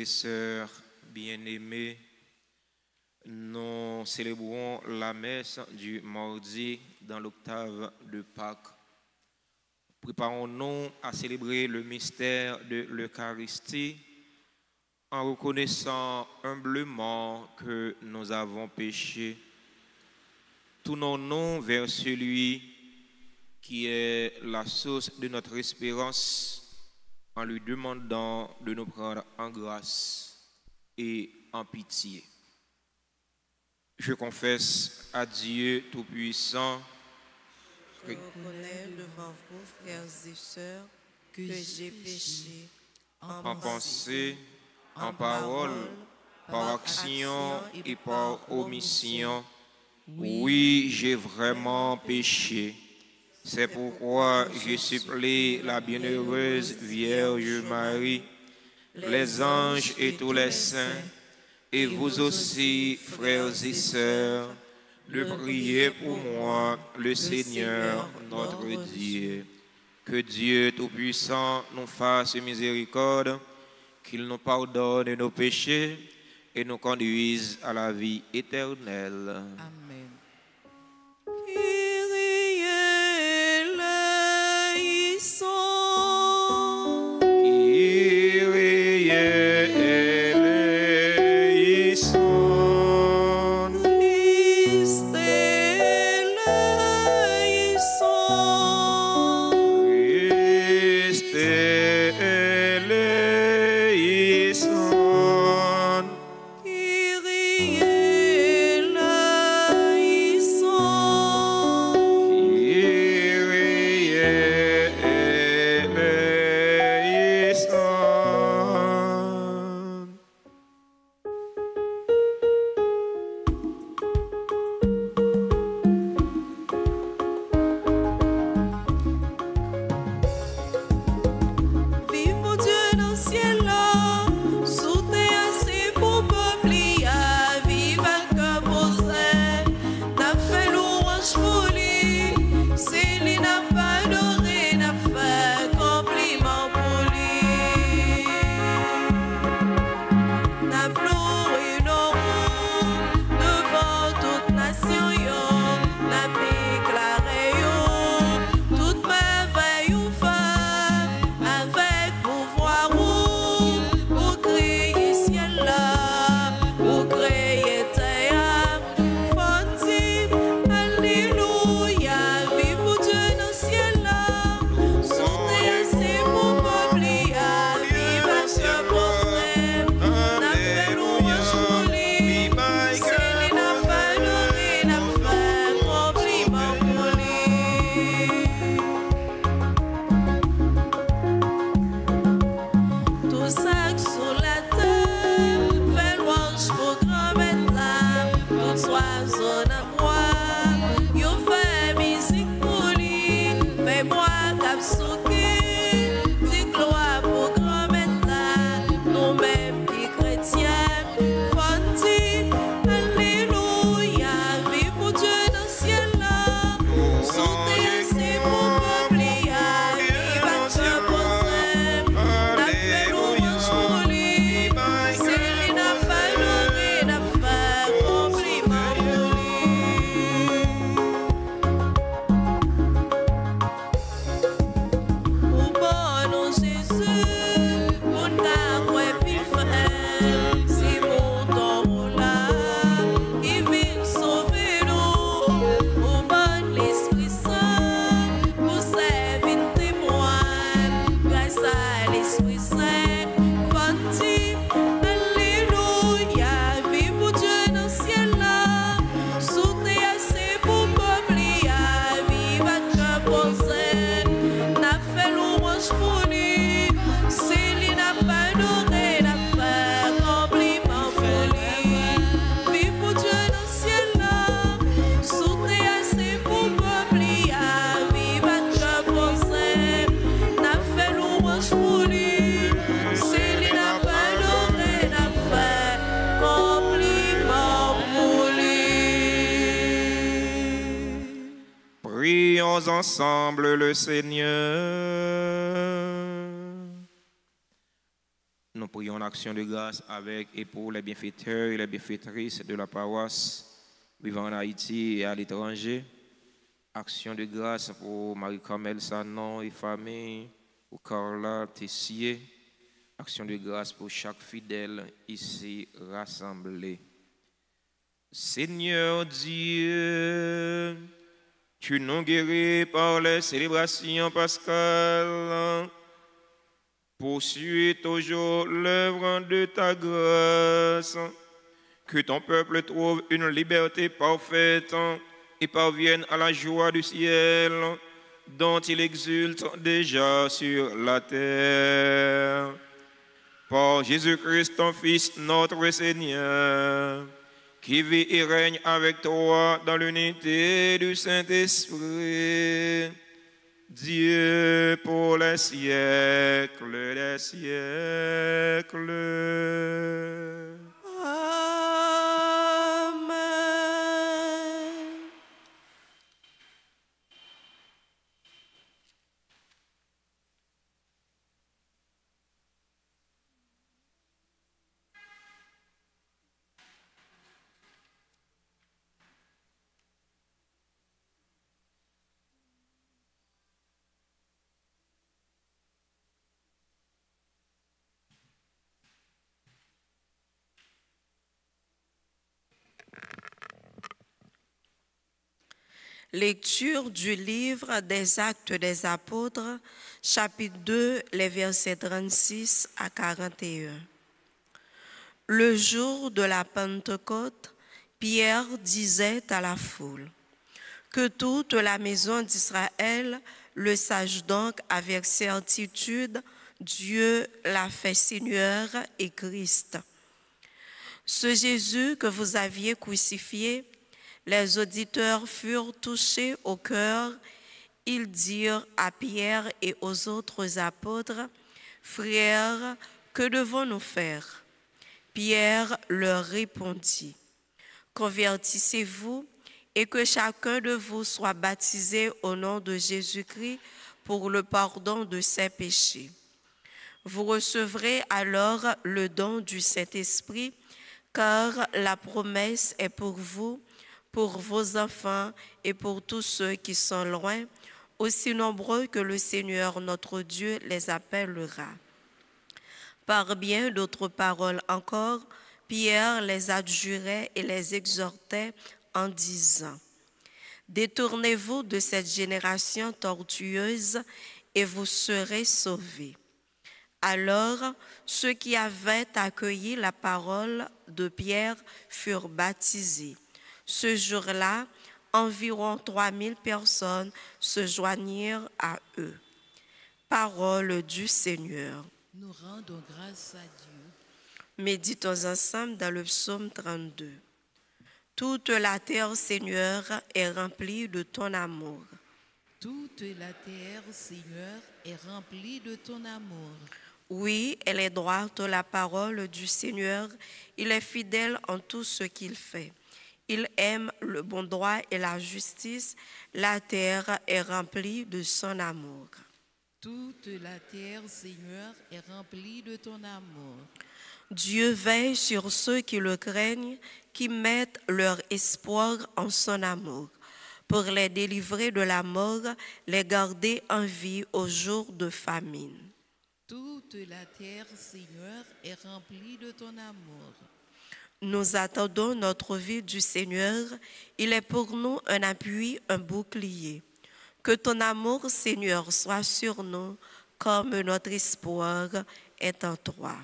et sœurs bien-aimés, nous célébrons la messe du mardi dans l'octave de Pâques. Préparons-nous à célébrer le mystère de l'Eucharistie en reconnaissant humblement que nous avons péché. Tournons-nous vers celui qui est la source de notre espérance en lui demandant de nous prendre en grâce et en pitié. Je confesse à Dieu Tout-Puissant, je reconnais devant vous, frères et sœurs, que j'ai péché en pensée, en parole, par action et par omission. Oui, j'ai vraiment péché. C'est pourquoi je supplie la bienheureuse Vierge Marie, les anges et tous les saints, et vous aussi, frères et sœurs, de prier pour moi, le Seigneur, notre Dieu. Que Dieu Tout-Puissant nous fasse miséricorde, qu'il nous pardonne nos péchés et nous conduise à la vie éternelle. Amen. Prions ensemble le Seigneur. Nous prions en action de grâce avec et pour les bienfaiteurs et les bienfaitrices de la paroisse vivant en Haïti et à l'étranger. Action de grâce pour Marie-Carmel Sanon et famille, pour Carla Tessier. Action de grâce pour chaque fidèle ici rassemblé. Seigneur Dieu, tu nous guéris par les célébrations pascales. Poursuis toujours l'œuvre de ta grâce, que ton peuple trouve une liberté parfaite et parvienne à la joie du ciel, dont il exulte déjà sur la terre. Par Jésus-Christ, ton Fils, notre Seigneur, qui vit et règne avec toi dans l'unité du Saint-Esprit, Dieu pour les siècles des siècles. Amen. Lecture du livre des Actes des Apôtres, chapitre 2, les versets 36 à 41. Le jour de la Pentecôte, Pierre disait à la foule: que toute la maison d'Israël le sache donc avec certitude, Dieu l'a fait Seigneur et Christ. Ce Jésus que vous aviez crucifié, les auditeurs furent touchés au cœur. Ils dirent à Pierre et aux autres apôtres: Frères, que devons-nous faire? Pierre leur répondit: Convertissez-vous et que chacun de vous soit baptisé au nom de Jésus-Christ pour le pardon de ses péchés. Vous recevrez alors le don du Saint-Esprit, car la promesse est pour vous, pour vos enfants et pour tous ceux qui sont loin, aussi nombreux que le Seigneur notre Dieu les appellera. Par bien d'autres paroles encore, Pierre les adjurait et les exhortait en disant: Détournez-vous de cette génération tortueuse et vous serez sauvés. Alors, ceux qui avaient accueilli la parole de Pierre furent baptisés. Ce jour-là, environ 3000 personnes se joignirent à eux. Parole du Seigneur. Nous rendons grâce à Dieu. Méditons ensemble dans le psaume 32. Toute la terre, Seigneur, est remplie de ton amour. Toute la terre, Seigneur, est remplie de ton amour. Oui, elle est droite la parole du Seigneur. Il est fidèle en tout ce qu'il fait. Il aime le bon droit et la justice. La terre est remplie de son amour. Toute la terre, Seigneur, est remplie de ton amour. Dieu veille sur ceux qui le craignent, qui mettent leur espoir en son amour, pour les délivrer de la mort, les garder en vie au jour de famine. Toute la terre, Seigneur, est remplie de ton amour. Nous attendons notre vie du Seigneur. Il est pour nous un appui, un bouclier. Que ton amour, Seigneur, soit sur nous, comme notre espoir est en toi.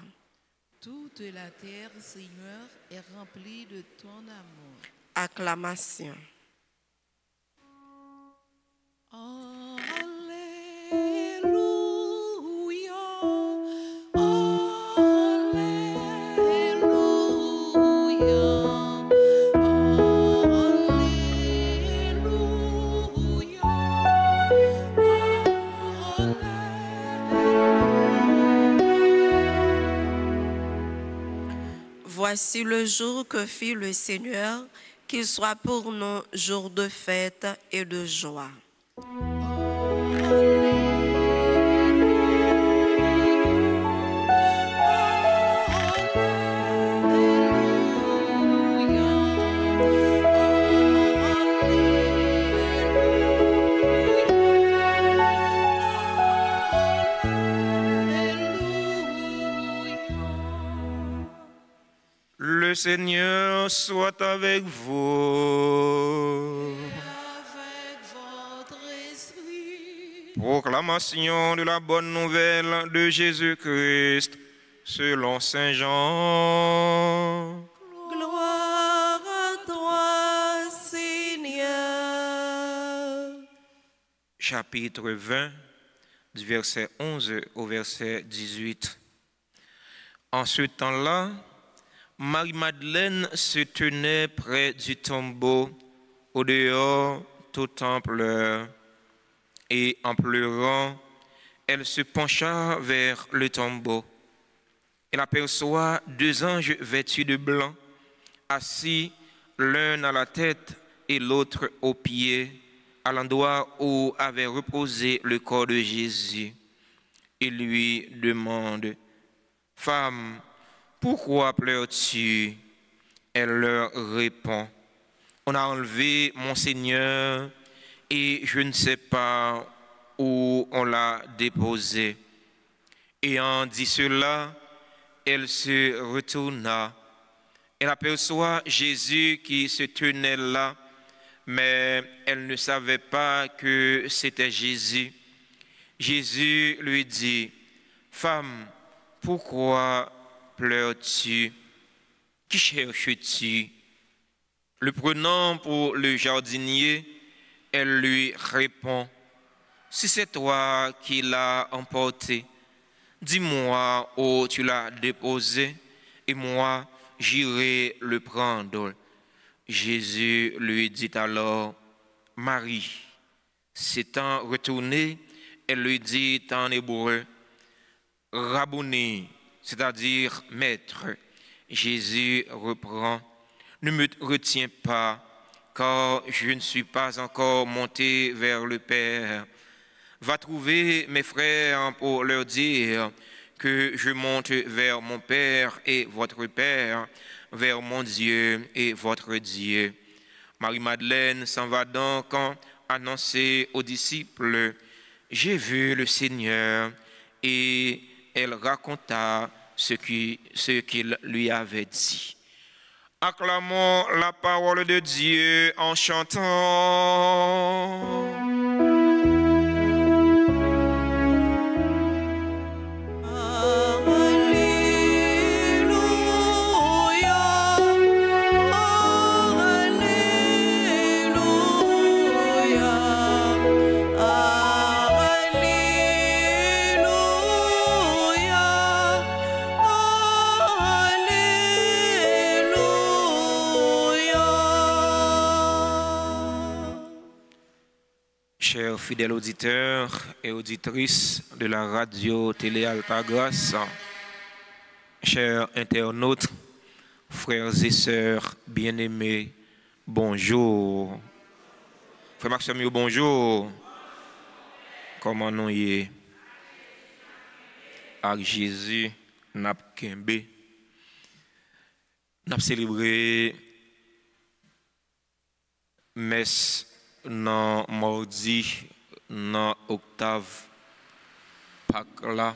Toute la terre, Seigneur, est remplie de ton amour. Acclamation. Voici le jour que fit le Seigneur, qu'il soit pour nous jour de fête et de joie. Le Seigneur soit avec vous. Avec votre esprit. Proclamation de la bonne nouvelle de Jésus-Christ selon Saint Jean. Gloire à toi, Seigneur. Chapitre 20, du verset 11 au verset 18. En ce temps-là, Marie-Madeleine se tenait près du tombeau, au dehors, tout en pleurs. Et en pleurant, elle se pencha vers le tombeau. Elle aperçoit 2 anges vêtus de blanc, assis l'un à la tête et l'autre aux pieds, à l'endroit où avait reposé le corps de Jésus. Il lui demande: Femme, pourquoi pleures-tu? Elle leur répond: On a enlevé mon Seigneur et je ne sais pas où on l'a déposé. Ayant dit cela, elle se retourna. Elle aperçoit Jésus qui se tenait là, mais elle ne savait pas que c'était Jésus. Jésus lui dit: Femme, pourquoi pleures-tu? Qui cherches-tu? Le prenant pour le jardinier, elle lui répond: Si c'est toi qui l'as emporté, dis-moi où tu l'as déposé, et moi j'irai le prendre. Jésus lui dit alors: Marie. S'étant retourné, elle lui dit en hébreu: Rabouni, c'est-à-dire maître. Jésus reprend: Ne me retiens pas, car je ne suis pas encore monté vers le Père. Va trouver mes frères pour leur dire que je monte vers mon Père et votre Père, vers mon Dieu et votre Dieu. Marie-Madeleine s'en va donc annoncer aux disciples: J'ai vu le Seigneur, et elle raconta ce qu'il lui avait dit. Acclamons la parole de Dieu en chantant. Chers fidèles auditeurs et auditrices de la radio Télé Altagrace, chers internautes, frères et sœurs bien-aimés, bonjour. Frère Maxime, bonjour. Comment nous y est? Avec Jésus, n'a kembe. N'a célébré messe dans mardi, dans octave Pâques là.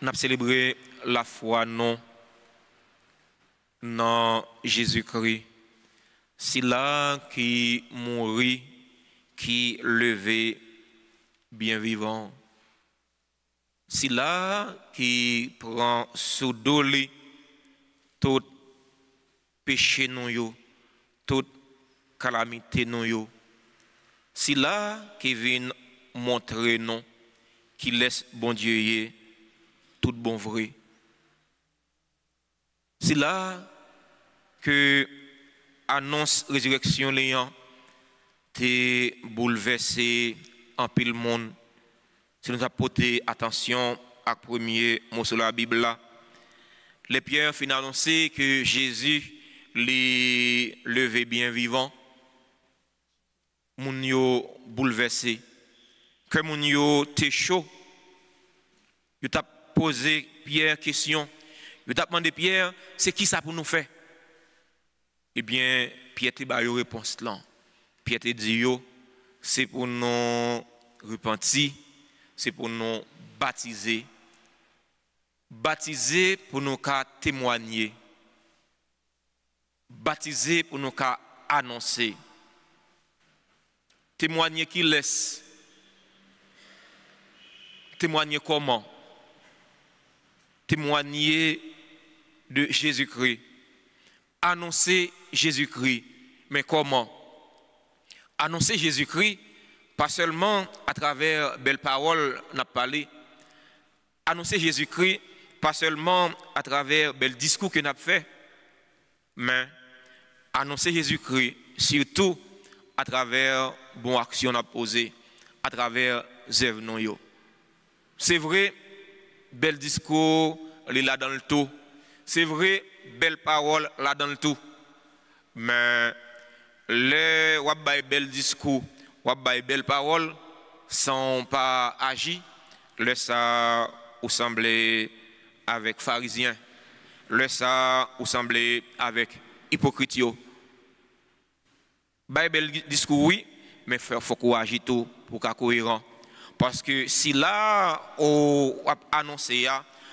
N'a célébré la foi non dans Jésus-Christ. C'est là qui mourit, qui levé bien vivant. C'est là qui prend sous doli tout péché non yo, toute calamité non yo. C'est là qui vient montrer non, qui laisse bon Dieu y tout bon vrai. C'est là que annonce résurrection léant t'est bouleversé en pile monde. Si nous avons porté attention à premier mot sur la Bible là, les pierres finissent annoncer que Jésus les levé bien vivant, moun yo bouleversé, que moun yo té chaud, yo t'a posé Pierre question, yo t'a demandé Pierre, c'est qui ça pour nous faire? Eh bien, Pierre te ba yo réponse là. Pierre te dit yo, c'est pour nous repentir, c'est pour nous baptiser baptisé pour nous témoigner, baptisé pour nous annoncer, témoigner qui laisse, témoigner comment, témoigner de Jésus-Christ, annoncer Jésus-Christ, mais comment? Annoncer Jésus-Christ, pas seulement à travers belles paroles, on a parlé, annoncer Jésus-Christ, pas seulement à travers belles discours qu'on a fait, mais annoncer Jésus-Christ, surtout à travers bonnes actions qu'on a posées, à travers les œuvres. C'est vrai, bel discours, là dans le tout. C'est vrai, belles paroles là dans le tout. Mais les bel discours, belles paroles, sans pas agir, le ça ou semblait avec pharisiens, le ça ou semblait avec hypocrites. Bel discours oui, mais faut qu'on agisse tout pour qu'on soit cohérent. Parce que si là on annonce,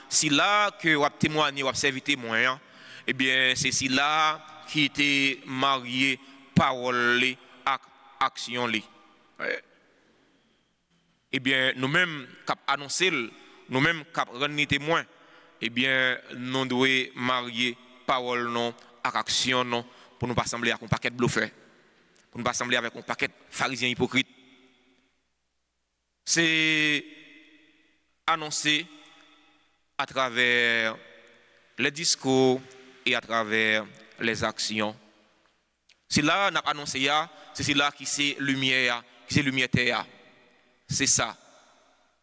si là que on témoigner, on servir témoin, eh bien c'est si là qui était marié parole et action li. Eh bien nous-mêmes cap annoncer, nous-mêmes cap rendre témoin, eh bien nous devons marier parole non avec action non pour nous pas sembler avec un paquet de bluffeurs, pour nous pas sembler avec un paquet de pharisiens hypocrites. C'est annoncé à travers les discours et à travers les actions. C'est là qu'on a annoncé, c'est là qui c'est lumière, qui c'est lumière terre. C'est ça,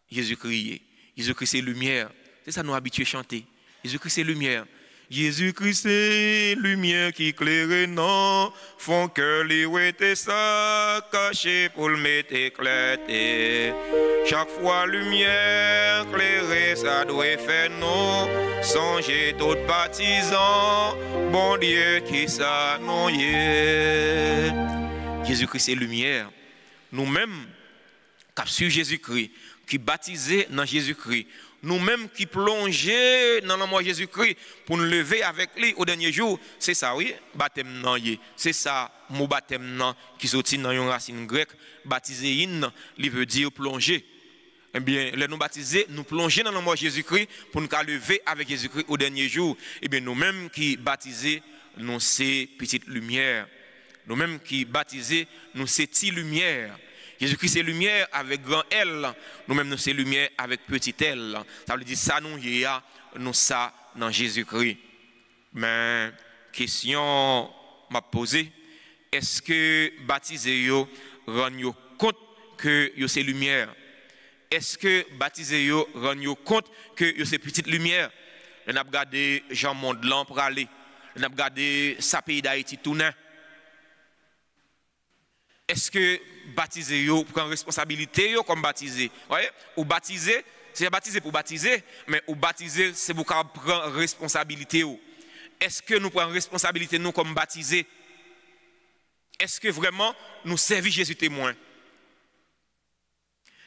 Jésus-Christ. Jésus-Christ c'est lumière. C'est ça nous habitués à chanter. Jésus-Christ c'est lumière. Jésus-Christ c'est lumière qui éclaire non, font que les ouétés ça caché pour le mettre éclaté. Chaque fois lumière éclairée ça doit faire non, songez tout baptisant, bon Dieu qui ça non y. Jésus-Christ c'est lumière. Nous-mêmes qui sur Jésus-Christ, qui baptisés dans Jésus-Christ, nous-mêmes qui plongeons dans l'amour de Jésus-Christ pour nous lever avec lui au dernier jour, c'est ça, oui, baptême nan yé. C'est ça, mot baptême nan qui sorti dans une racine grecque, baptisé in, il veut dire plonger. Eh bien, les nous baptisés, nous plongeons dans l'amour de Jésus-Christ pour nous lever avec Jésus-Christ au dernier jour. Eh bien, nous-mêmes qui baptisés, nous c'est petite lumière. Nous-mêmes qui baptisés, nous c'est petite lumière. Jésus-Christ c'est lumière avec grand L, nous-mêmes nous c'est lumière avec petit L. Ça veut dire ça nous y a, nous ça dans Jésus-Christ. Mais question m'a posée, est-ce que baptisé yo rend yo compte que yo c'est lumière? Est-ce que baptisé yo rend yo compte que yo c'est petite lumière? On a regardé Jean Mondlan pour aller, on a regardé sa pays d'Haïti tourner. Est-ce que baptiser yo prend responsabilité yo comme baptisé? Voyez? Ou baptiser, c'est baptiser pour baptiser, mais ou baptiser c'est pour prendre responsabilité yo. Est-ce que nous prenons responsabilité nous comme baptisés? Est-ce que vraiment nous servons Jésus témoin?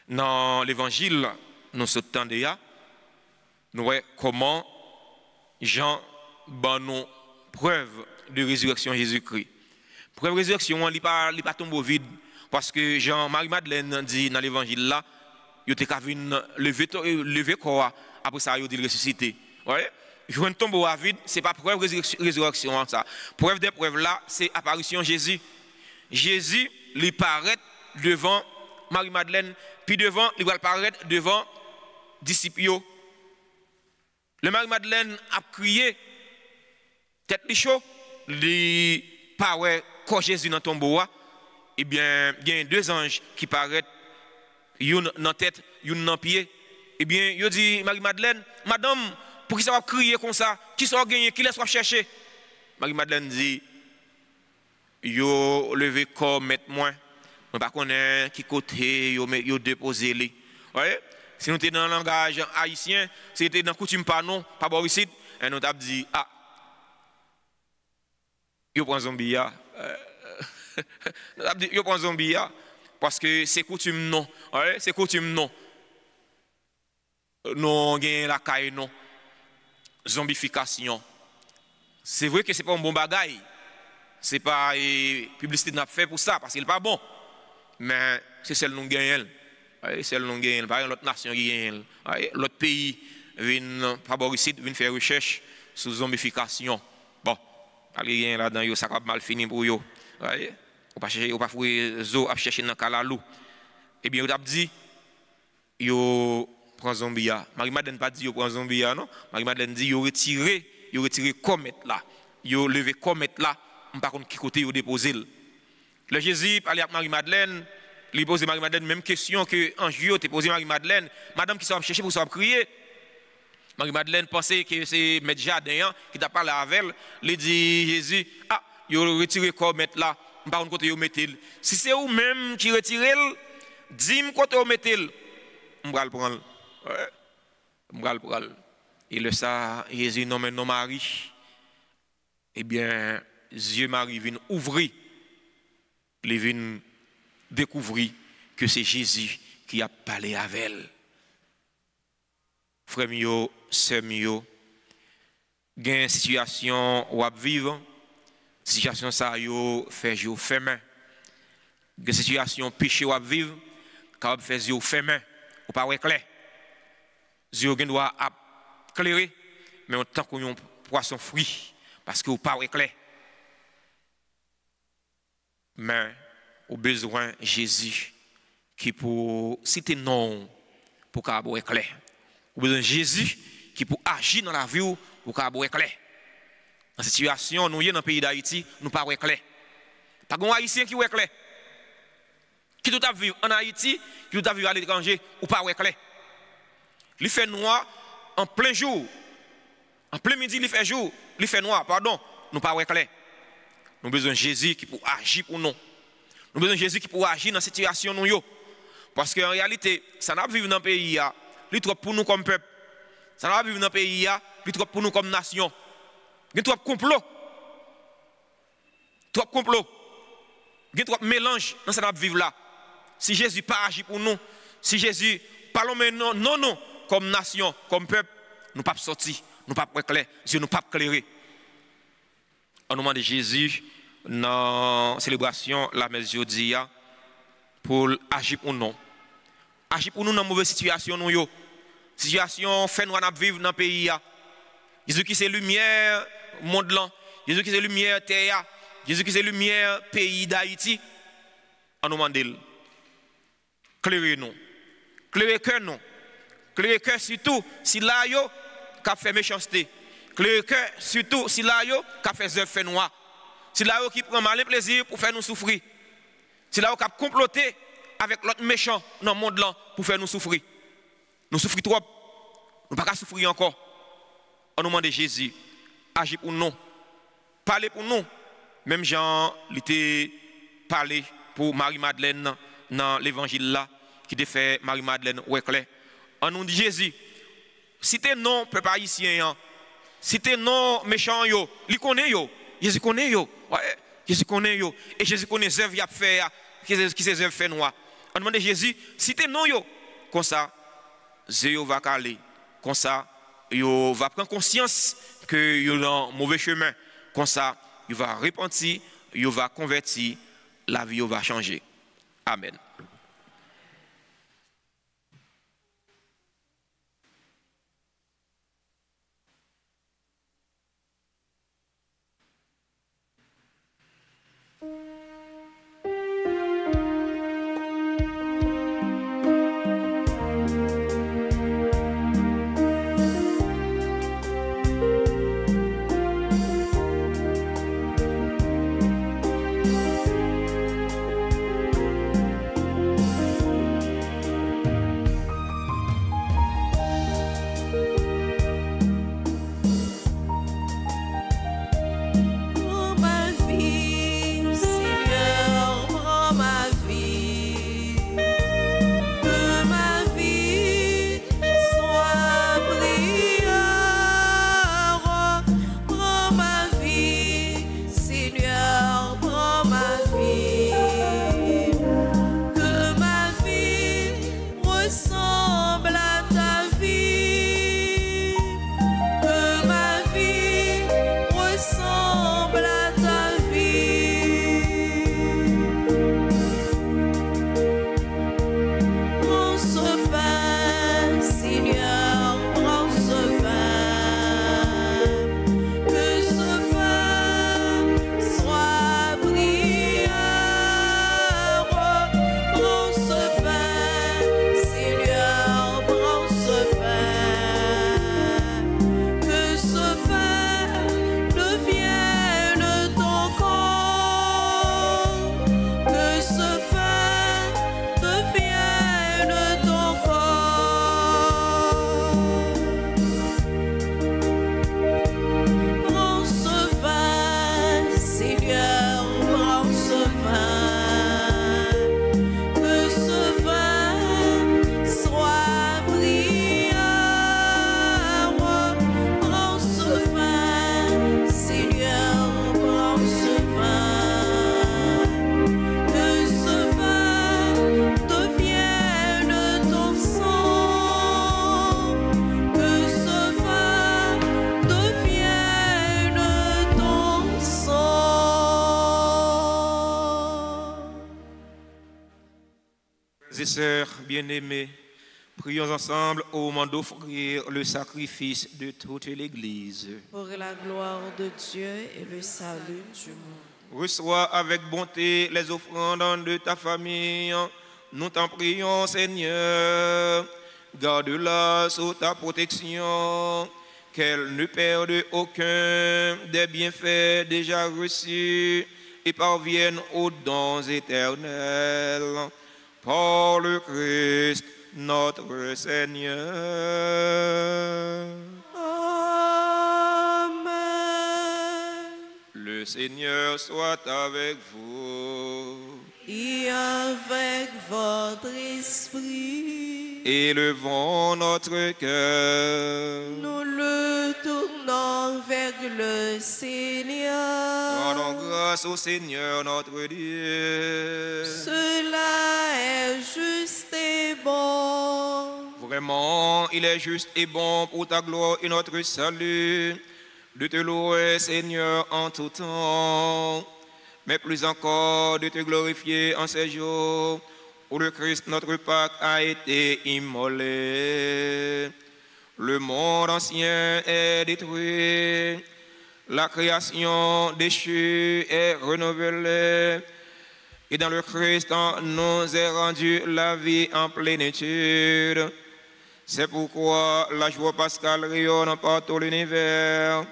Dans l'évangile, nous sommes déjà, nous voyons comment Jean ban nous preuve de résurrection Jésus-Christ. Preuve de résurrection, il n'est pas tombé au vide. Parce que Jean-Marie-Madeleine dit dans l'évangile là, il était lever corps, après ça, il dit ressuscité. Vous voyez? Je ne tombe au vide, ce n'est pas preuve de résurrection. Ça. Preuve des preuves là, c'est apparition Jésus. Jésus, il paraît devant Marie-Madeleine, puis devant, il va apparaître devant disciples. Le Marie-Madeleine a crié, tête li chaud, il paraît quand Jésus dans tombeau. Eh bien, il y a deux anges qui paraissent, une dans la tête, une dans le pied. Eh bien, il dit, Marie-Madeleine, madame, pour qui ça va crier comme ça? Qui soit gagné? Qui laisse chercher? Marie-Madeleine dit, yo levé corps, mettre-moi. Je ne sais pas qui côté, yo déposé les. Voyez? Si nous étions dans le langage haïtien, si nous étions dans la coutume pas non, pas boricide, et nous avons dit, ah, yo prend zombie. Yo prend zombie parce que c'est coutume non, c'est coutume non. Non gagne la caille non. zombification. C'est vrai que ce n'est pas un bon bagage. Ce n'est pas publicité qu'on a fait pour ça, parce qu'il n'est pas bon. Mais c'est celle que nous gagnons. C'est celle que nous gagnons. Par exemple, l'autre nation qui gagne. L'autre pays vient faire recherche sur zombification. Bon, allez là-dedans, ça va mal finir pour eux. On pas chercher, on pas fouiller zo à chercher dans kalalou. Eh bien, on a dit yo prend zombie. Marie-Madeleine pas dit yo prend zombie non. Marie-Madeleine dit yo retirer comète là. Yo lever comète là, on pas contre qui côté yo déposer. Le Jésus parlait avec Marie-Madeleine, lui pose Marie-Madeleine même question que ange yo te posé Marie-Madeleine, madame qui s'en chercher pour s'en crier. Marie-Madeleine pensait que c'est maître jardin qui t'a parlé avec elle, lui dit Jésus, ah, yo retirer comète là. Par contre, côté mettez. Si c'est vous même qui retirez, dis-moi côté vous mettez. On va le prendre. On va le prendre. Et le ça, Jésus nomme non Marie. Eh bien, Dieu Marie vient ouvrir, il vient découvrir que c'est Jésus qui a parlé avec elle. Frère mio, sœur mio, il y a une situation où vous vivez. Situation ça yo fait jour fermé. Des situations péché ou vivre quand fait jour fermé ou pas clair. Yeux doit éclairer mais en tant qu'on poisson fruit parce que ou pas clair. Mais au besoin Jésus qui pour citer non pour qu'aboyer clair. Au besoin Jésus qui pour agir dans la vie pour qu'aboyer clair. Dans cette situation, nous sommes dans le pays d'Haïti, nous ne sommes pas clairs. Pas de Haïtien qui est clair. Qui doit vivre en Haïti, qui doit vivre à l'étranger, ou pas clair. Il fait noir en plein jour. En plein midi, il fait jour. Il fait noir, pardon. Nous ne sommes pas clairs. Nous avons besoin de Jésus qui peut agir pour nous. Nous avons besoin de Jésus qui peut agir dans cette situation. Parce qu'en réalité, ça n'a pas vivre dans le pays, il trop pour nous comme peuple. Ça n'a pas vivre dans le pays, il trop pour nous comme nation. Il y a trop de complot. Trop de complot. Il y a trop de mélange dans ce qu'on vivre là. Si Jésus n'a pas agi pour nous, si Jésus parle maintenant, non, comme nation, comme peuple, nous ne pouvons pas sortir, nous ne pouvons pas éclairer, Dieu ne peut pas éclairer. Au nom de Jésus, dans la célébration, la messe jeudi, pour agir pour nous. Agir pour nous dans une mauvaise situation. Situation fait nous vivre dans le pays. Jésus qui c'est lumière monde là, Jésus qui c'est lumière terre, Jésus qui c'est lumière pays d'Haïti. On nous demande clairez nous. Clairez cœur nous. Clairez cœur surtout si là yo qu'a fait méchanceté. Clairez cœur surtout si là yo qu'a fait œuvre fait noir. Si là yo qui prend malin plaisir pour faire nous souffrir. Si là yo qu'a comploté avec l'autre méchant dans le monde là pour faire nous souffrir. Nous souffrons trop. Nous ne pouvons pas souffrir encore. On nous demande Jésus, agis pour nous, parlez pour nous. Même Jean, il était parlé pour Marie-Madeleine dans l'évangile là, qui a fait Marie-Madeleine ouais clair. On nous dit Jésus, si t'es non peuple haïtien, si t'es non méchant yo, il connaît yo, Jésus connaît yo, ouais, Jésus connaît yo, et Jésus connaît les œuvres qu'il a fait, qui ses œuvres fait noir. On demande Jésus, si t'es non yo, comme ça, Dieu va caler, comme ça. Il va prendre conscience que il est dans mauvais chemin. Comme ça, il va repentir, il va convertir, la vie va changer. Amen. Pour ma vie, Seigneur. et sœurs bien-aimés, prions ensemble au moment d'offrir le sacrifice de toute l'Église. Pour la gloire de Dieu et le salut du monde. Reçois avec bonté les offrandes de ta famille. Nous t'en prions, Seigneur. Garde-la sous ta protection, qu'elle ne perde aucun des bienfaits déjà reçus et parvienne aux dons éternels. Par le Christ, notre Seigneur. Amen. Le Seigneur soit avec vous. Et avec votre esprit, Élevons notre cœur. nous le tournons vers le Seigneur. Rendons grâce au Seigneur notre Dieu. Cela est juste et bon. Vraiment, il est juste et bon pour ta gloire et notre salut de te louer, Seigneur, en tout temps, mais plus encore de te glorifier en ces jours où le Christ, notre Pâque, a été immolé. Le monde ancien est détruit, la création déchue est renouvelée, et dans le Christ nous est rendue la vie en plénitude. C'est pourquoi la joie pascale rayonne par tout l'univers,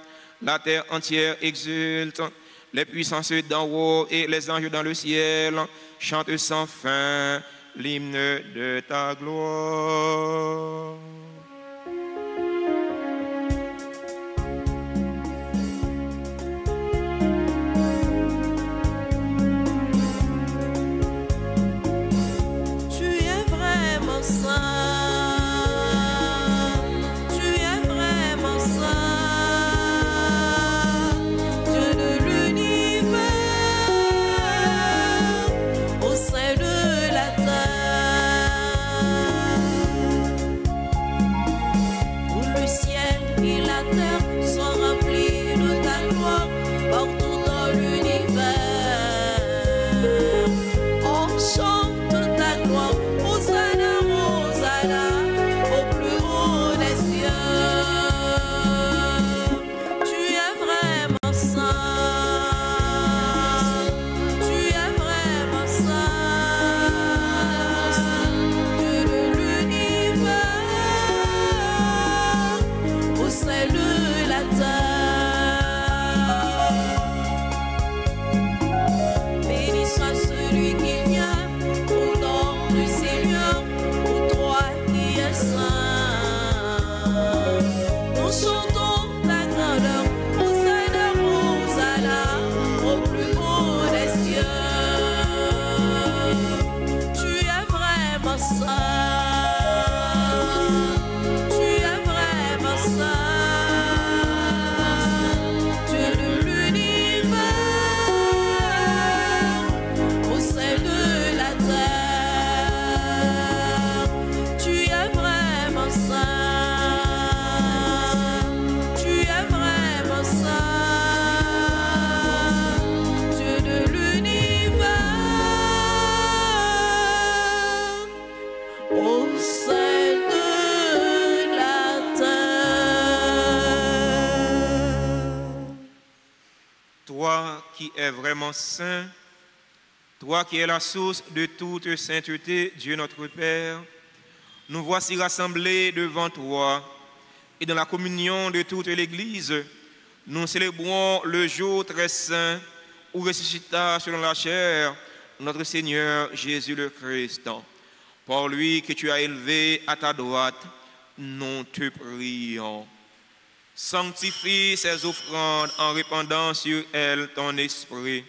la terre entière exulte, les puissances d'en haut et les anges dans le ciel chantent sans fin l'hymne de ta gloire. Tu es vraiment saint. Qui est vraiment saint, toi qui es la source de toute sainteté, Dieu notre Père, nous voici rassemblés devant toi et dans la communion de toute l'Église, nous célébrons le jour très saint où ressuscita selon la chair notre Seigneur Jésus le Christ. Par lui que tu as élevé à ta droite, nous te prions. Sanctifie ces offrandes en répandant sur elles ton esprit,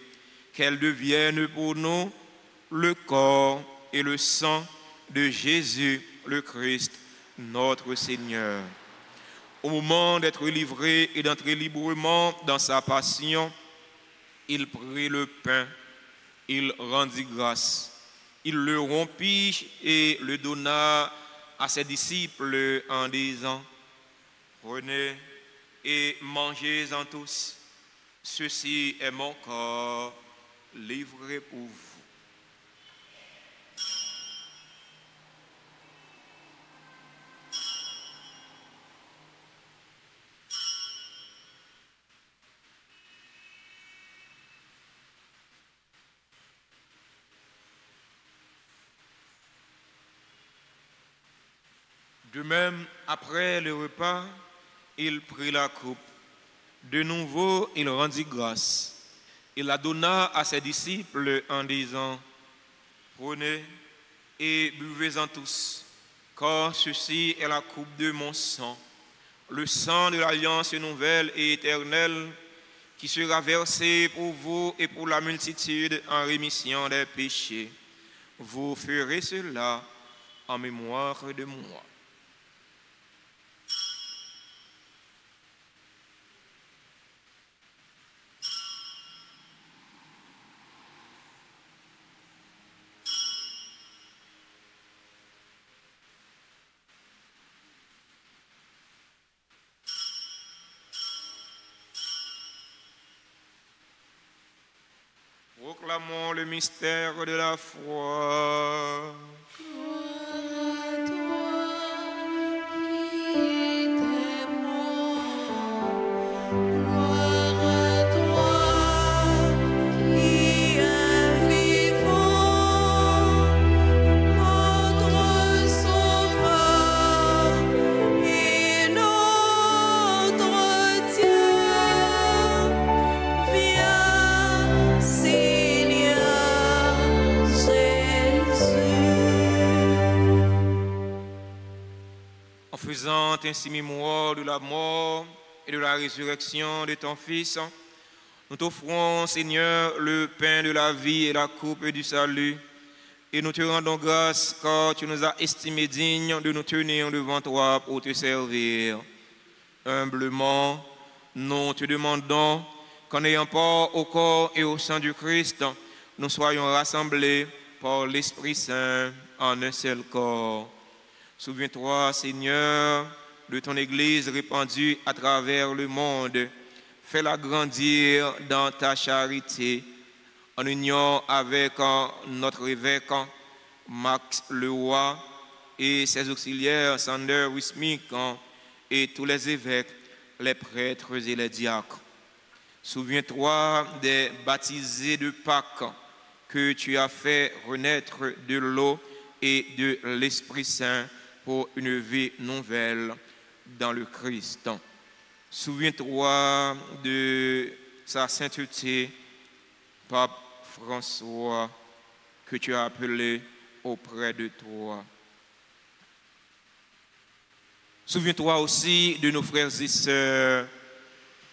qu'elles deviennent pour nous le corps et le sang de Jésus le Christ, notre Seigneur. Au moment d'être livré et d'entrer librement dans sa passion, il prit le pain, il rendit grâce, il le rompit et le donna à ses disciples en disant: prenez et mangez-en tous. Ceci est mon corps livré pour vous. De même, après le repas, il prit la coupe. De nouveau, il rendit grâce. Il la donna à ses disciples en disant, prenez et buvez-en tous, car ceci est la coupe de mon sang, le sang de l'alliance nouvelle et éternelle, qui sera versé pour vous et pour la multitude en rémission des péchés. Vous ferez cela en mémoire de moi. Proclamons le mystère de la foi. Faisant ainsi mémoire de la mort et de la résurrection de ton Fils, nous t'offrons, Seigneur, le pain de la vie et la coupe du salut, et nous te rendons grâce car tu nous as estimés dignes de nous tenir devant toi pour te servir. Humblement, nous te demandons qu'en ayant part au corps et au sang du Christ, nous soyons rassemblés par l'Esprit Saint en un seul corps. Souviens-toi, Seigneur, de ton Église répandue à travers le monde. Fais-la grandir dans ta charité, en union avec notre évêque, Max Leroy, et ses auxiliaires, Sander Wismik, et tous les évêques, les prêtres et les diacres. Souviens-toi des baptisés de Pâques que tu as fait renaître de l'eau et de l'Esprit Saint pour une vie nouvelle dans le Christ. Souviens-toi de sa sainteté, Pape François, que tu as appelé auprès de toi. Souviens-toi aussi de nos frères et sœurs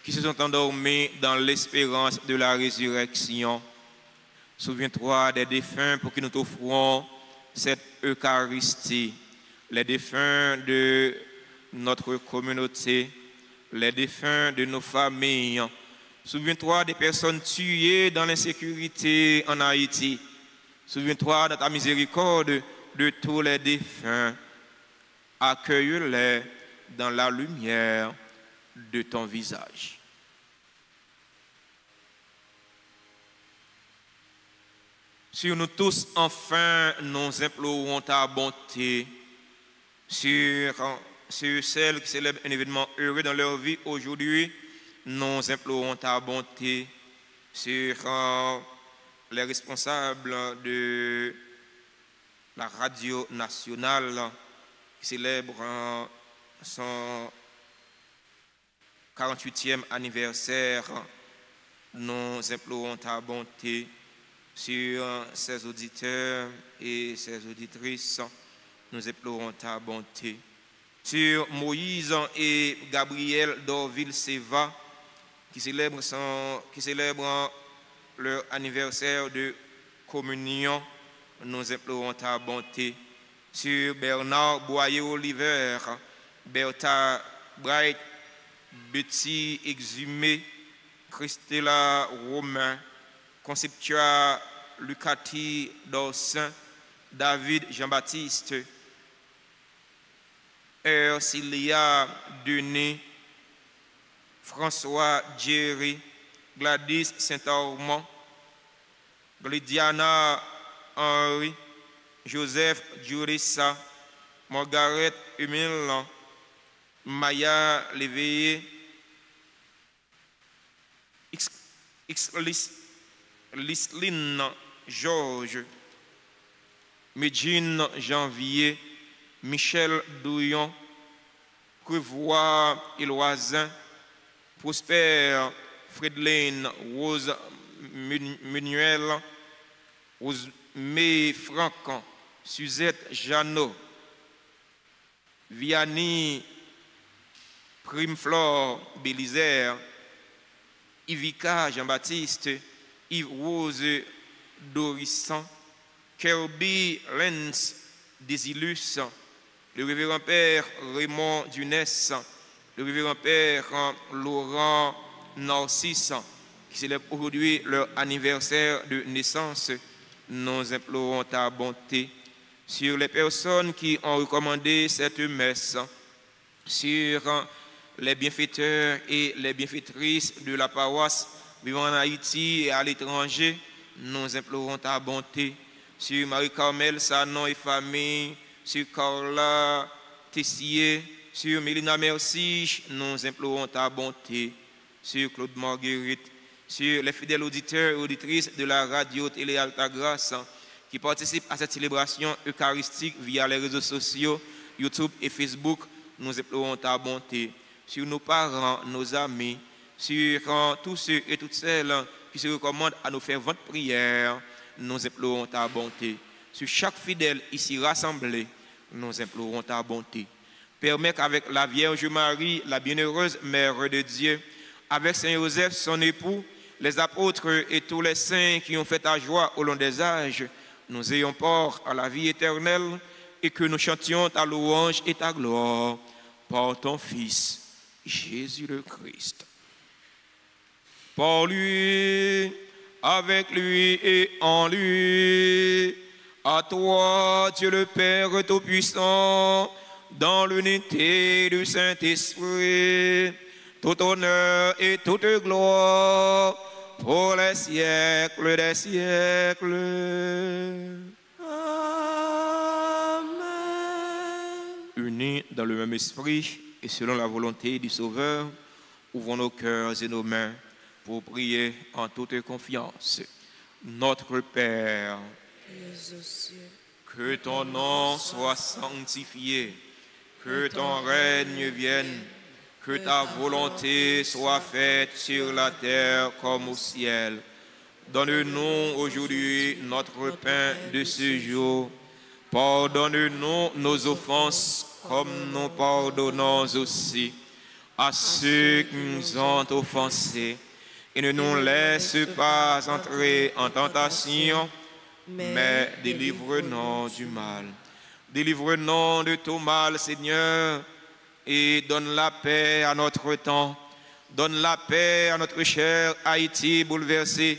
qui se sont endormis dans l'espérance de la résurrection. Souviens-toi des défunts pour qui nous t'offrons cette Eucharistie. Les défunts de notre communauté, les défunts de nos familles. Souviens-toi des personnes tuées dans l'insécurité en Haïti. Souviens-toi de ta miséricorde de tous les défunts. Accueille-les dans la lumière de ton visage. Sur nous tous, enfin, nous implorons ta bonté. Sur celles qui célèbrent un événement heureux dans leur vie aujourd'hui, nous implorons ta bonté. Sur les responsables de la radio nationale qui célèbre son 48e anniversaire, nous implorons ta bonté. Sur ses auditeurs et ses auditrices, nous implorons ta bonté. Sur Moïse et Gabriel d'Orville-Seva, qui célèbrent leur anniversaire de communion, nous implorons ta bonté. Sur Bernard Boyer-Oliver, Bertha Bright, Betty Exhumé, Christella Romain, Conceptua Lucati Dorsin, David Jean-Baptiste, Ercilia Denis, François Jerry, Gladys Saint-Armand, Glydiana Henry, Joseph Jurissa, Margaret Humil, Maya Léveillé, Lisline Georges, Medjine Janvier, Michel Douillon, Prévoit Éloisin, Prosper Fredelaine, Rose Munuel, Rose May Franck, Suzette Jeannot, Vianney Primeflore Bélisère, Ivica Jean-Baptiste, Yves Rose Dorissan, Kirby Lenz Désilus, le révérend père Raymond Dunès, le révérend père Laurent Narcisse, qui célèbre aujourd'hui leur anniversaire de naissance. Nous implorons ta bonté sur les personnes qui ont recommandé cette messe, sur les bienfaiteurs et les bienfaitrices de la paroisse vivant en Haïti et à l'étranger. Nous implorons ta bonté sur Marie-Carmel Sanon et famille, sur Carla Tessier, sur Mélina Merci. Nous implorons ta bonté sur Claude Marguerite, sur les fidèles auditeurs et auditrices de la radio Télé Altagrace qui participent à cette célébration eucharistique via les réseaux sociaux, YouTube et Facebook. Nous implorons ta bonté sur nos parents, nos amis, sur tous ceux et toutes celles qui se recommandent à nous faire votre prière. Nous implorons ta bonté. Sur chaque fidèle ici rassemblé, nous implorons ta bonté. Permets qu'avec la Vierge Marie, la bienheureuse Mère de Dieu, avec Saint Joseph, son époux, les apôtres et tous les saints qui ont fait ta joie au long des âges, nous ayons part à la vie éternelle et que nous chantions ta louange et ta gloire par ton Fils, Jésus le Christ. Par lui, avec lui et en lui, à toi, Dieu le Père Tout-Puissant, dans l'unité du Saint-Esprit, tout honneur et toute gloire pour les siècles des siècles. Amen. Unis dans le même esprit et selon la volonté du Sauveur, ouvrons nos cœurs et nos mains pour prier en toute confiance. Notre Père, que ton nom soit sanctifié, que ton règne vienne, que ta volonté soit faite sur la terre comme au ciel. Donne-nous aujourd'hui notre pain de ce jour. Pardonne-nous nos offenses comme nous pardonnons aussi à ceux qui nous ont offensés. Et ne nous laisse pas entrer en tentation, mais délivre-nous du mal. Délivre-nous de tout mal, Seigneur, et donne la paix à notre temps. Donne la paix à notre cher Haïti bouleversé.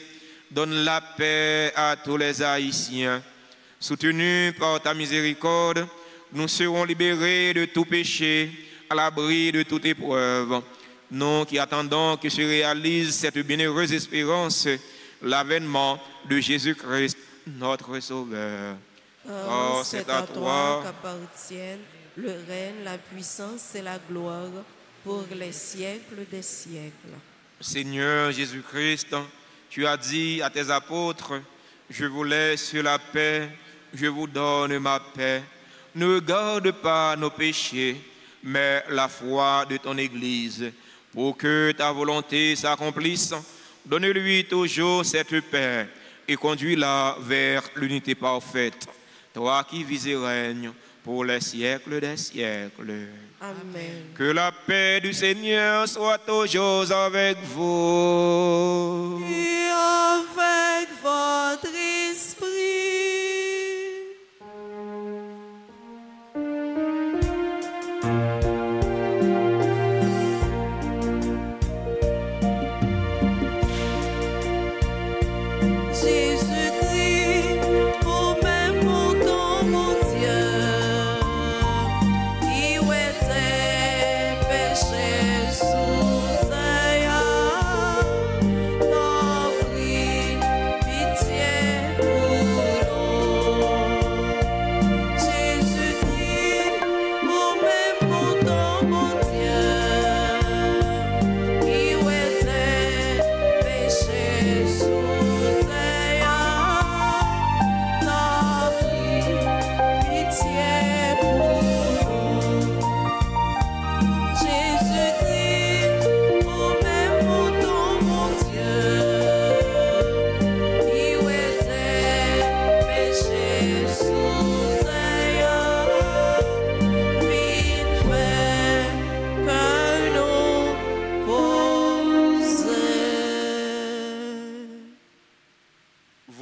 Donne la paix à tous les Haïtiens. Soutenus par ta miséricorde, nous serons libérés de tout péché, à l'abri de toute épreuve. Nous qui attendons que se réalise cette bienheureuse espérance, l'avènement de Jésus-Christ, notre Sauveur. Oh, c'est à toi qu'appartiennent le règne, la puissance et la gloire pour les siècles des siècles. Seigneur Jésus-Christ, tu as dit à tes apôtres, je vous laisse la paix, je vous donne ma paix. Ne regarde pas nos péchés, mais la foi de ton Église. Pour que ta volonté s'accomplisse, donne-lui toujours cette paix et conduis-la vers l'unité parfaite. Toi qui vis et règnes pour les siècles des siècles. Amen. Que la paix du Seigneur soit toujours avec vous. Et avec votre esprit. Pitié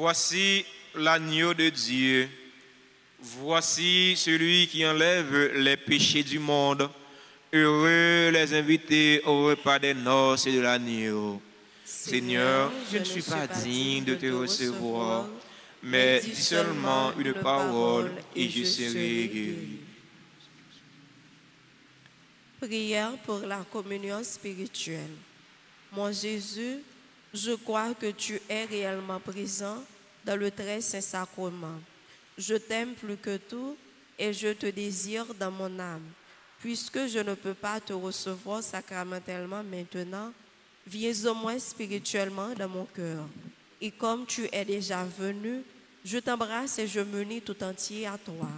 Voici l'agneau de Dieu. Voici celui qui enlève les péchés du monde. Heureux les invités au repas des noces de l'agneau. Seigneur, je ne suis pas digne de te recevoir, mais dis seulement une parole et je serai guéri. Prière pour la communion spirituelle. Mon Jésus, je crois que tu es réellement présent dans le très saint sacrement. Je t'aime plus que tout et je te désire dans mon âme. Puisque je ne peux pas te recevoir sacramentellement maintenant, viens au moins spirituellement dans mon cœur. Et comme tu es déjà venu, je t'embrasse et je m'unis tout entier à toi.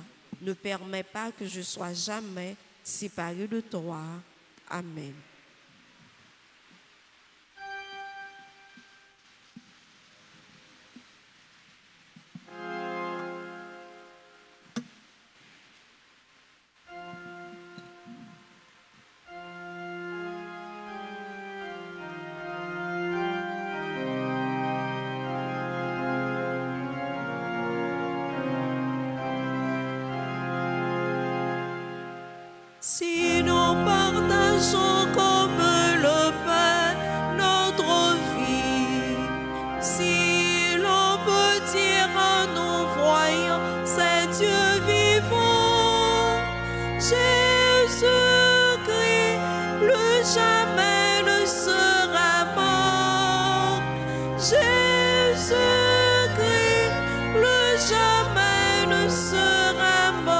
Ne permets pas que je sois jamais séparé de toi. Amen. Si nous partageons comme le pain notre vie, si l'on peut dire en nous voyant, c'est Dieu vivant, Jésus-Christ, plus jamais ne sera mort. Jésus-Christ, plus jamais ne sera mort.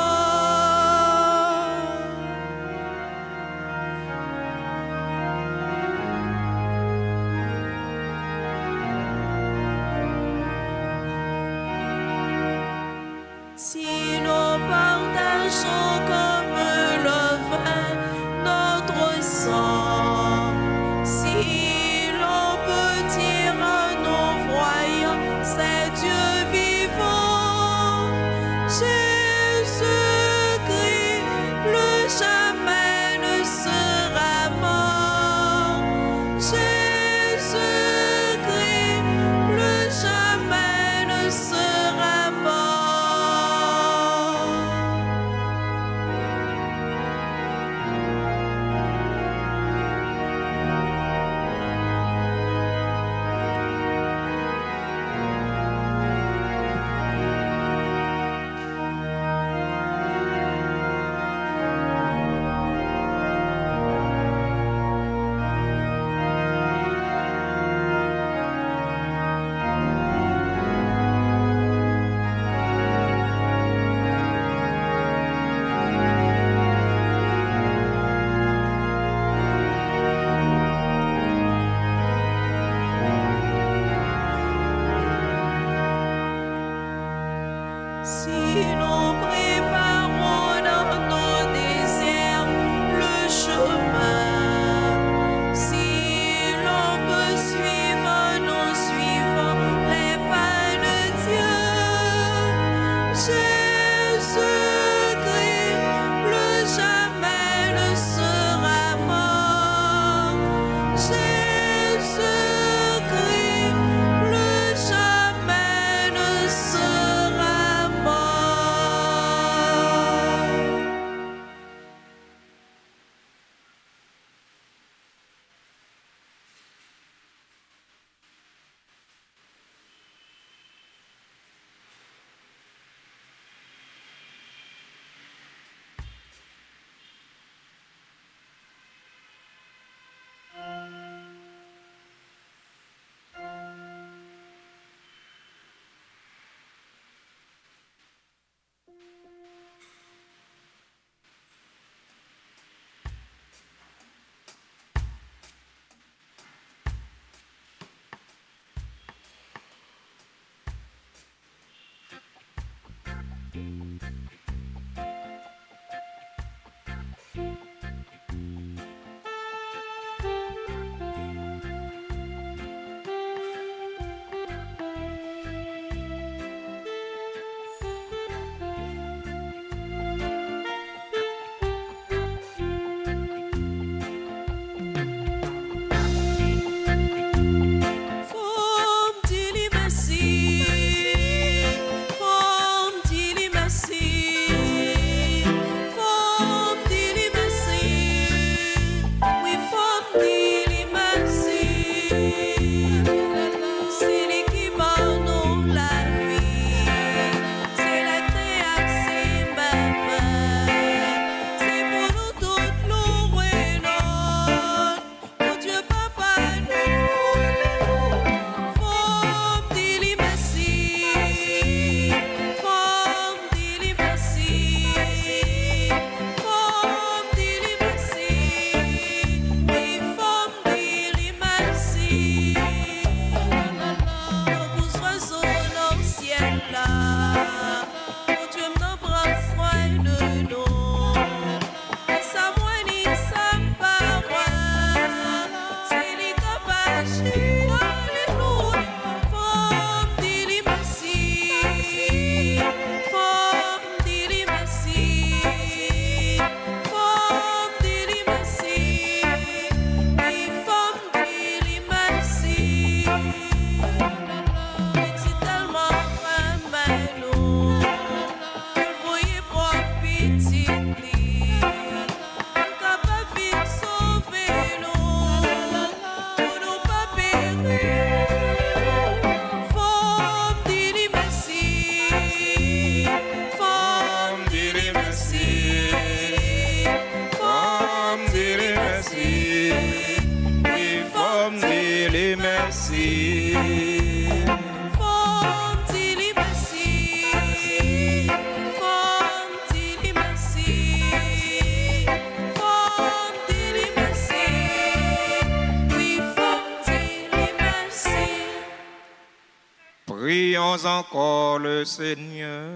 Prions encore le Seigneur.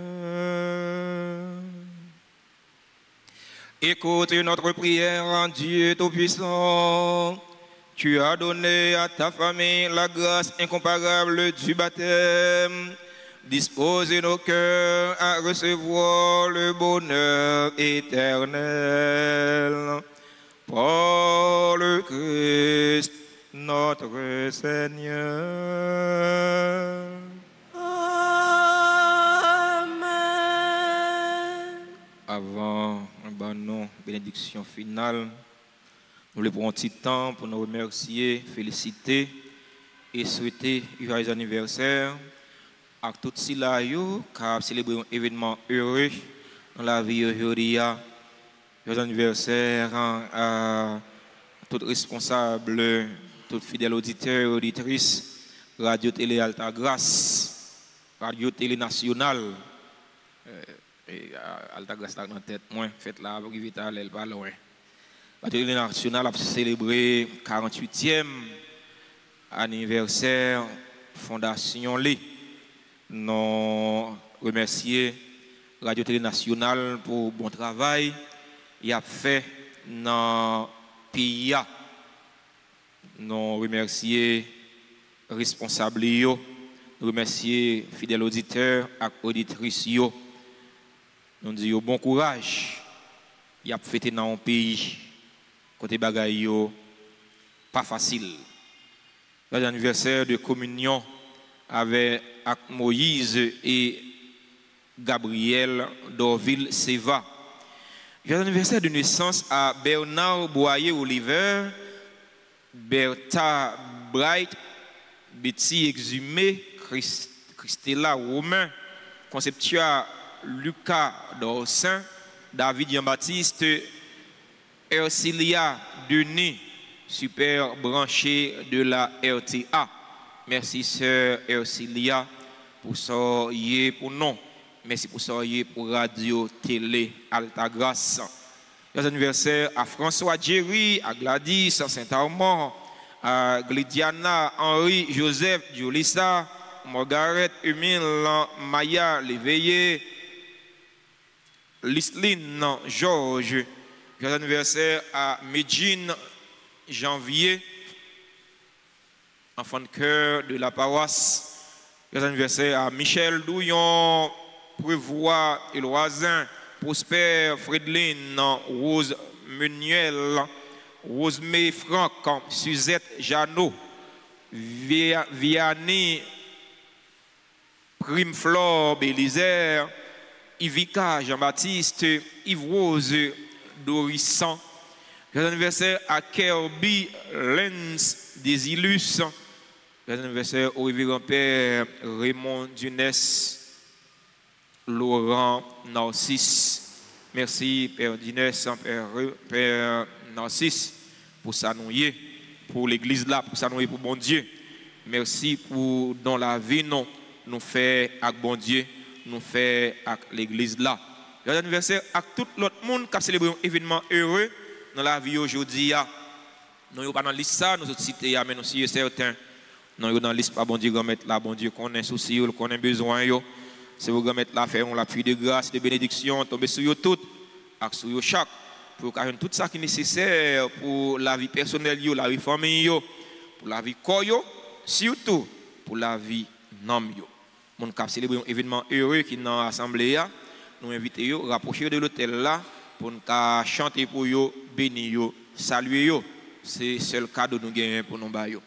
Écoute notre prière, Dieu Tout-Puissant. Tu as donné à ta famille la grâce incomparable du baptême. Dispose nos cœurs à recevoir le bonheur éternel. Par le Christ, notre Seigneur. Amen. Avant une bénédiction finale, nous voulons prendre un petit temps pour nous remercier, féliciter et souhaiter un joyeux anniversaire à tous ceux qui ont célébré un événement heureux dans la vie aujourd'hui. Joyeux anniversaire à tous responsables, tous fidèles auditeurs et auditrices, Radio Télé Alta Grâce, Radio Télé Nationale. Alta Grâce dans la tête, moi, faites la vite à l'aile, pas loin. La Télé Nationale a célébré le 48e anniversaire Fondation Lé. Nous remercions Radio Télé Nationale pour le bon travail qu'il a fait dans le pays. Nous remercions les responsables, nous remercions les fidèles auditeurs et auditrices. Nous disons bon courage. Il a fêté dans un pays côté bagaille pas facile. L'anniversaire de communion avec Moïse et Gabriel d'Orville Seva. L'anniversaire de naissance à Bernard Boyer Oliver, Bertha Bright, Betty Exhumé, Christella Romain, Conceptua Lucas Dorsin, David Jean-Baptiste, Ercilia Denis, super branché de la RTA. Merci sœur Ercilia pour ça pour nous. Merci pour ça pour Radio Télé Alta Grâce. Les anniversaires à François Jerry, à Gladys, à Saint-Armand, à Glydiana, Henri, Joseph, Julissa, Margaret, Emile, Maya, Léveillé, Lisline, Georges. Les anniversaires à Medjine, Janvier, enfant de cœur de la paroisse. Les anniversaires à Michel Douillon, Prévoit et Loisin, Prosper, Frédeline, Rose Menuel, Rosemée Franck, Suzette Jeannot, Vianney, Prime Flore Bélisaire, Ivica Jean-Baptiste, Yves Rose Dorissan. Les anniversaires à Kirby Lenz Desilus. Les anniversaires au révérend Père Raymond Dunès, Laurent Narcisse. Merci Père Dunès, Père Narcisse, pour ça nous pour l'église là, pour ça nous pour bon Dieu. Merci pour dans la vie nous fait avec bon Dieu, nous fait avec l'église là. Les anniversaires à tout l'autre monde qui a célébré un événement heureux dans la vie aujourd'hui. Nous ne sommes pas dans la liste ça, nous autres cités, mais nous sommes certains. Nous sommes dans la liste, pas bon Dieu, mettre là, bon Dieu, qu'on ait souci, qu'on ait besoin. Si vous mettre là, faire la pluie de grâce, de bénédiction, tomber sur vous toutes, et sur vous chaque, pour faire tout ça qui est nécessaire pour la vie personnelle, la vie famille, pour la vie corps, surtout pour la vie non. Mon cap célébrer un événement heureux qui est dans l'assemblée, nous invitons à rapprocher de l'hôtel là pour nous chanter pour eux, bénir eux, saluer eux. C'est le seul cadeau que nous gagnons pour nous bailler.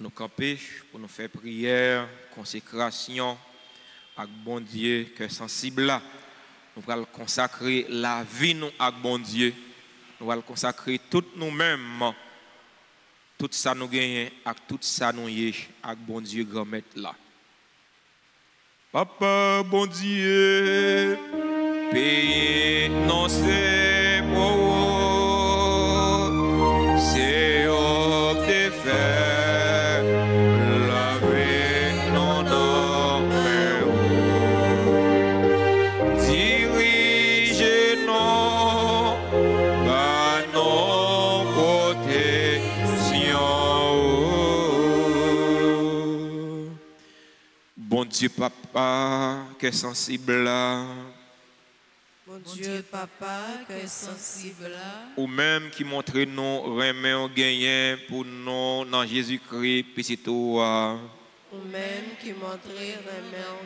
Nous camper pour nous faire prière, consécration avec bon Dieu, que sensible là. Nous allons consacrer la vie nous avec bon Dieu. Nous allons consacrer tout nous-mêmes, tout ça nous gagnons, avec tout ça nous y avec bon Dieu grand maître là. Papa, bon Dieu, payez non c'est pour c'est au défait. Dieu papa, que sensible là. Mon Dieu papa, que sensible là. Ou même qui montre nous remet au gagnant pour nous dans Jésus-Christ, petit toi. Ou même qui montre remet au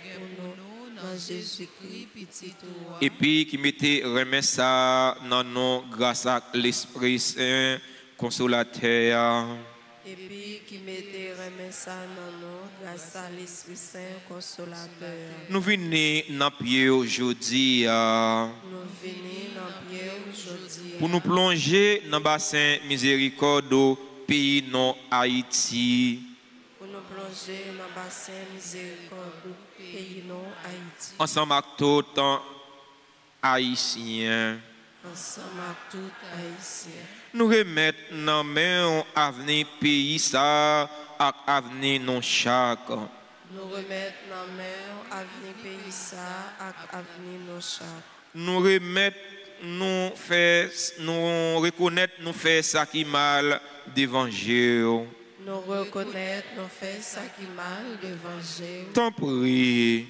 gagnant pour nous dans Jésus-Christ, petit toi. Et puis qui mettait remet ça dans nous grâce à l'Esprit Saint, consolateur. Et puis qui mettait remet ça dans nous grâce à l'Esprit Saint consolateur. Nous venons dans pied aujourd'hui. Nous venons dans pied aujourd'hui. Pour nous plonger dans le bassin miséricorde au pays non Haïti. Pour nous plonger dans le bassin miséricorde au pays non Haïti. Ensemble avec tout Haïtien. Ensemble avec tout Haïtien. Nous remettre dans main avenir pays ça ak avenir non chaque. Nous remettre dans main avenir pays ça ak avenir non chaque. Nous remettre nous reconnaître nous faire ça qui mal d'évangile. Nous reconnaître nous faire ça qui mal d'évangile. Tant prie.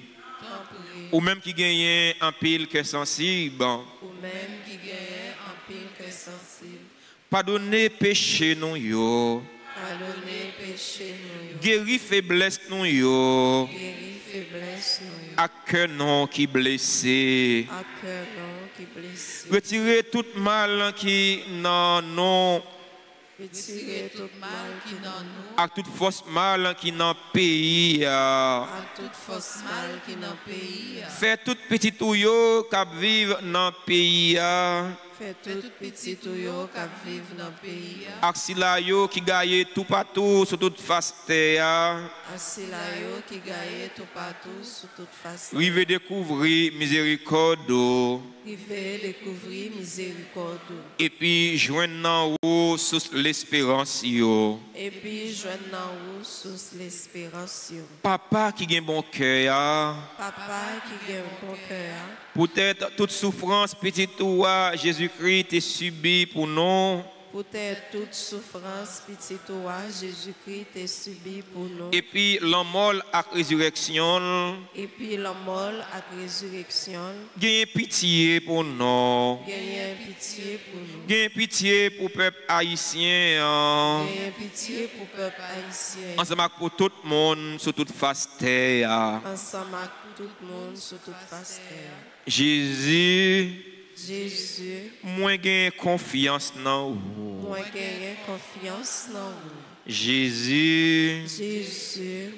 Ou même qui gagne un pile que sensible. Ou même qui gagne un pile que sensible. Pardonnez péché nous yo. Pardonnez péché nous yo. Guéris faiblesse nous yo. Guéris faiblesse nous yo. À cœur non qui blessé. À cœur non qui blessé. Retirez tout mal qui non. Retirez tout mal qui dans nous. À toute force mal qui dans pays. À toute force mal qui dans pays. Fait tout petit ouyo qui vivent dans pays. Fait tout petit ouyo qui vivent dans pays. Axila yo qui gagne tout partout sur toute face terre. Axila yo qui gagne tout partout sur toute face. Rive découvrir miséricorde. Rive découvrir miséricorde. Et puis joindre en sous l'espérance yo. Et puis joindre en sous l'espérance yo. Papa qui gagne bon cœur. Papa qui gagne bon cœur. Peut-être toute souffrance petit toi Jésus-Christ est subi pour nous. Peut-être toute souffrance petit toi Jésus-Christ est subi pour nous. Et puis la mort à résurrection. Et puis la mort à résurrection. Gagne pitié pour nous. Gagne pitié pour nous. Gagne pitié pour le peuple haïtien. Gagne pitié pour le peuple haïtien. Ensemble pour tout le monde sur toute face terre. Ensemble avec tout le monde sur toute face terre. Jésus. Moi gagne confiance dans vous. Moi gagne confiance dans vous. Jésus.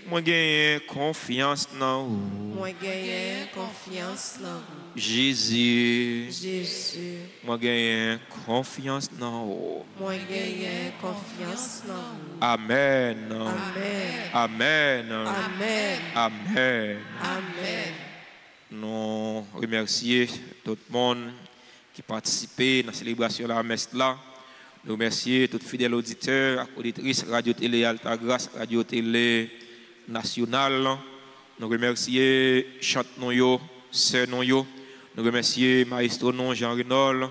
Moi gagne confiance dans vous. Moi gagne confiance dans vous. Jésus. Moi gagne confiance dans vous. Moi gagne confiance dans vous. Amen. Amen. Amen. Amen. Amen. Amen. Nous remercions tout le monde qui participait à la célébration de la messe là. Nous remercions tous les fidèles auditeurs, auditrices, Radio-Télé Altagrace, Radio-Télé Nationale. Nous remercions Chante-Noyo, Sœur-Noyo. Nous remercions Maestro Non, Jean-Renol.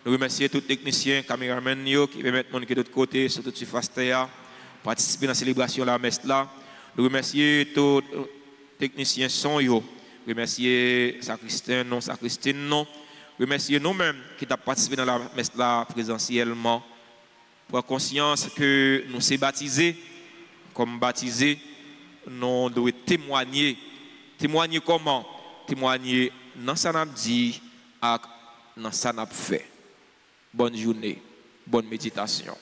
Nous remercions tous les techniciens, caméramens qui permettent de de l'autre côté, sur toute surface terre, participer à la célébration de la messe là. Nous remercions tous les techniciens son. Nous remercions sacristain, non sacristine, non. Nous remercions nous-mêmes qui avons participé dans la messe là présentiellement. Pour conscience que nous sommes baptisés, comme baptisés, nous devons témoigner. Témoigner comment? Témoigner dans ce qu'on a dit et dans ce qu'on a fait. Bonne journée, bonne méditation.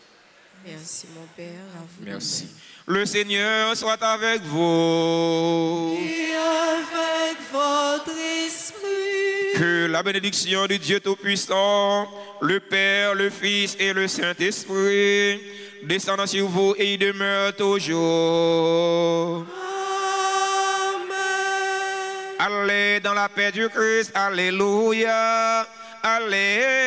Merci mon Père. À vous. Merci. Le Seigneur soit avec vous. Et avec votre esprit. Que la bénédiction de Dieu Tout-Puissant, le Père, le Fils et le Saint-Esprit descendent sur vous et y demeurent toujours. Amen. Allez dans la paix du Christ. Alléluia. Alléluia.